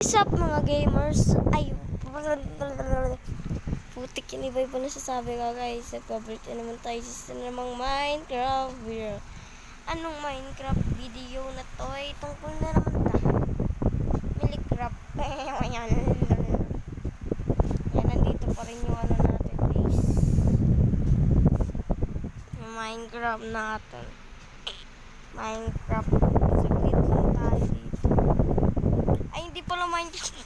What's up mga gamers? Ay, putik yun, iba-iba na sasabi ka guys. Nag-favorite na naman tayo sa namang Minecraft video. Anong Minecraft video na to ay tungkol na naman ta Minecraft. Yan, nandito pa rin yung ano natin guys, yung Minecraft natin. Minecraft, saglit lang tayo dito. Ay, hindi pala Minecraft.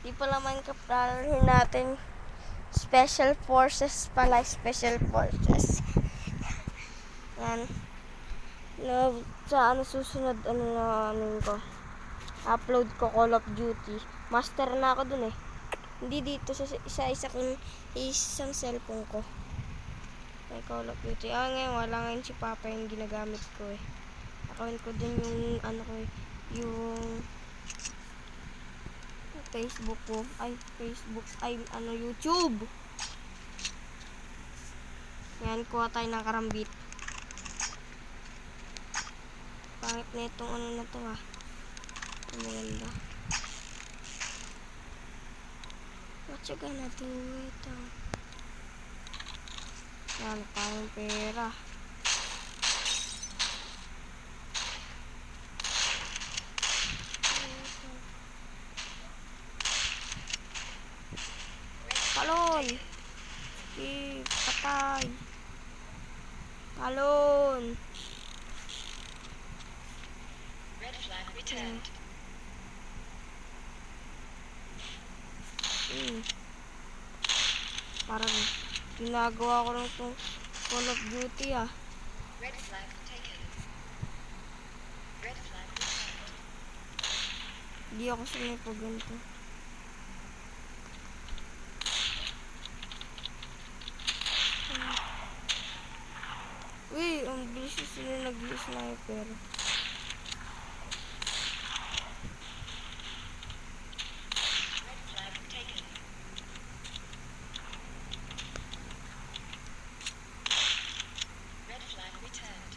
Hindi pala Minecraft, lalaro natin Special Forces pala, Special Forces. Yan. No, sa ano susunod, ano na ko. Upload ko Call of Duty. Master na ako dun eh. Hindi dito sa isang cellphone ko. May Call of Duty. Ngayon wala ngayon si Papa yung ginagamit ko eh. Account ko din yung ano ko eh, yung Facebook ko. Ay ano, YouTube. Yan, kuha tayo ng karambit. Pangit na itong ano na to ah. Ang maganda. What you gonna do with it? Yan, tayong pera. Talon! Patay! Talon! Red flag returned. Parang ginagawa ko lang itong Call of Duty ah. Red flag taken. Red flag returned. Hindi ako sanay pag ganito. Uy, ang bilis sila nag-sniper. Red flag taken. Red flag returned.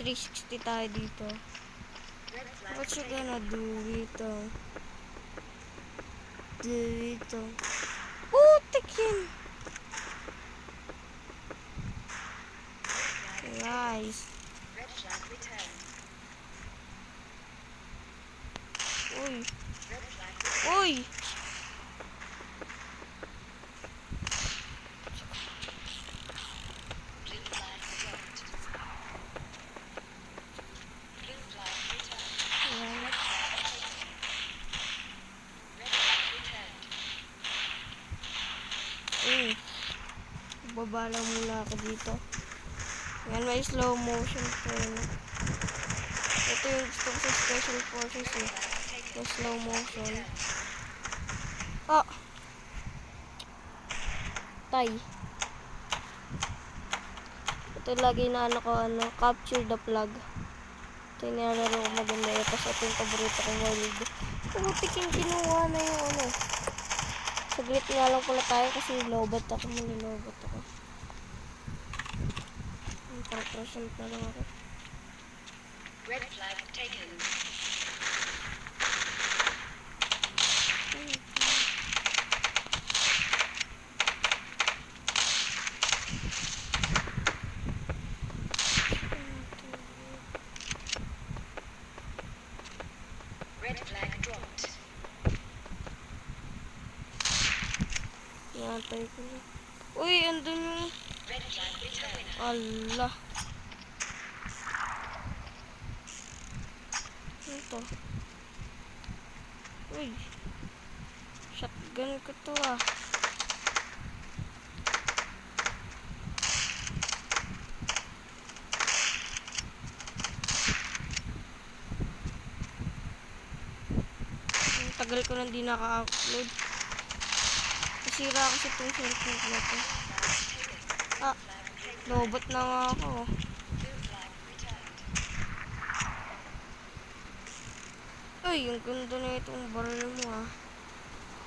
360 tayo dito. Red flag What you taken. gonna do dito? Dito. Putik yun! Guys. Red flag returned. Uy. Red flag returned. Uy! Blue flag dropped. Blue flag returned. Ayan. Red flag returned. Uy. Babala muna ako dito. Yan, may slow motion pa yun. Ito yung gusto ko sa Special Forces eh. Yung slow motion. Ah! Tay. Ito lagi na ano ko, capture the flag. Ito yung nilalaro ko maganda eh. Tapos ito yung paborito kong world. Putik yung kinuha na yung ano. Saglit nga lang pala tayo kasi lobot ako. Manilobot ako. Para-present na lang ako. Red flag taken. Red flag dropped. Yatay ko na. Uy, andun yung... Red flag returned. Allah. Ano to? Uy. Shotgun ko to ah. Ang tagal ko nang di naka-upload. Nasira kasi itong cellphone ko na to. Ah, lobot na nga ako. Blue flag returned. Uy, yung ganda na itong barrel mo ah.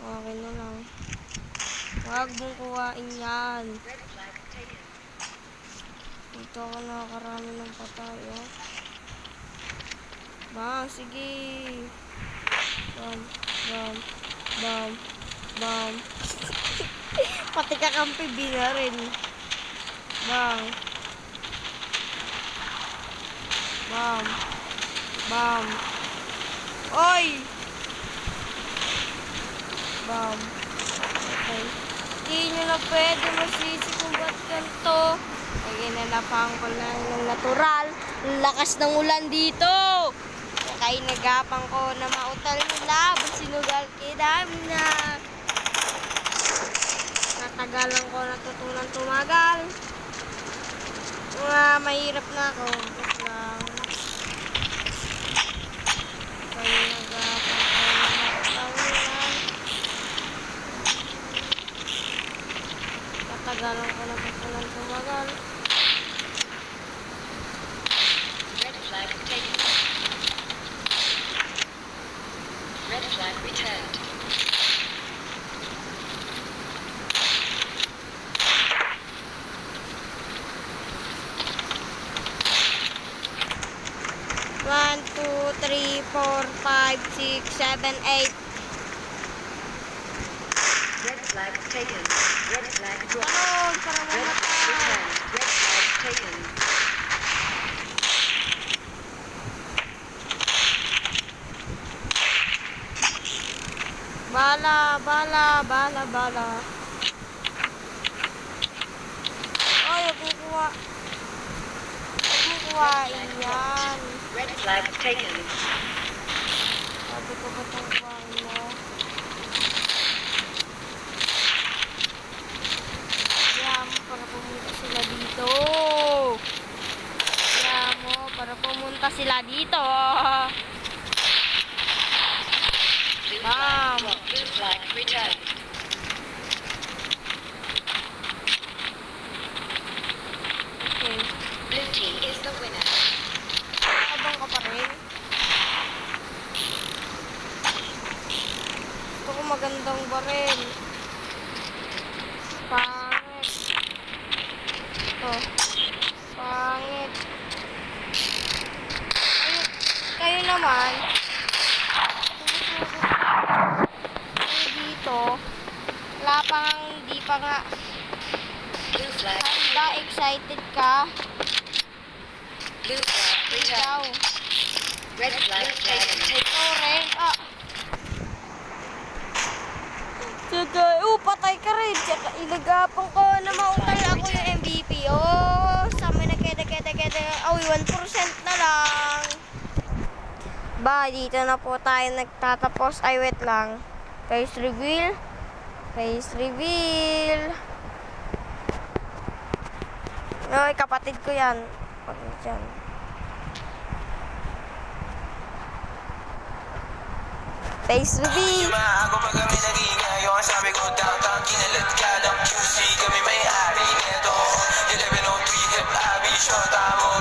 Okay na lang. Huwag mong kuhain yan. Red flag taken. Dito ako nakakarami ng patay oh. Bang, sige. Bam, bam, bam, bam. Pati kakampi binarin. Bang. Bam. Bam. Oy! Bam. Okay. Hindi nyo na pwede masisi kung ba't ganito. Ay, ginanapahan ko na ng natural. Lakas ng ulan dito. Kaya nagapang ko na mautal nila. Ba't sinugal kidami na. Natagalan ko natutunan tumagal. Mahirap na ako. Ba't lang. Kaya nagapang ko na mautal nila. Natagalan ko natutunan tumagal. Red flag taken. Red flag returned. One, two, three, four, five, six, seven, eight. Red flag taken. Red flag dropped. Ano? Para Red flag mamatay. returned. Red flag taken. Bala, bala, bala, bala. Ay, huwag mo kuha. Huwag mo kuhain yan. Red flag taken. Sabi ko ba itong kuhain mo? Kaya mo para pumunta sila dito. Kaya mo para pumunta sila dito. Blue Bam. flag dropped. Blue flag returned. Okay. Blue team is the winner. Abang ka pa rin. Gusto ko magandang baril. Pangit. Ito. Pangit. Kayo naman. Sumusugot kayo dito. Wala pang hindi pa nga. Blue flag. Handa, excited ka. Blue flag Ikaw. returned. Red flag taken. Ikaw rin. Ah. Tsaka, patay ka rin. Tsaka, ilagapang ko na mautay ako yung MVP. Oh, sa amin na keda. Awi, 1% na lang. Ba, dito na po tayo nagtatapos. Ay, wait lang. Face reveal. Face reveal. Ay, kapatid ko yan. Pag dyan. Face reveal. Ako pag kami nag-iingayon, sabi ko downtown, kinalat ka ng QC, kami may-ari nito 1103 hip, abi, shota mo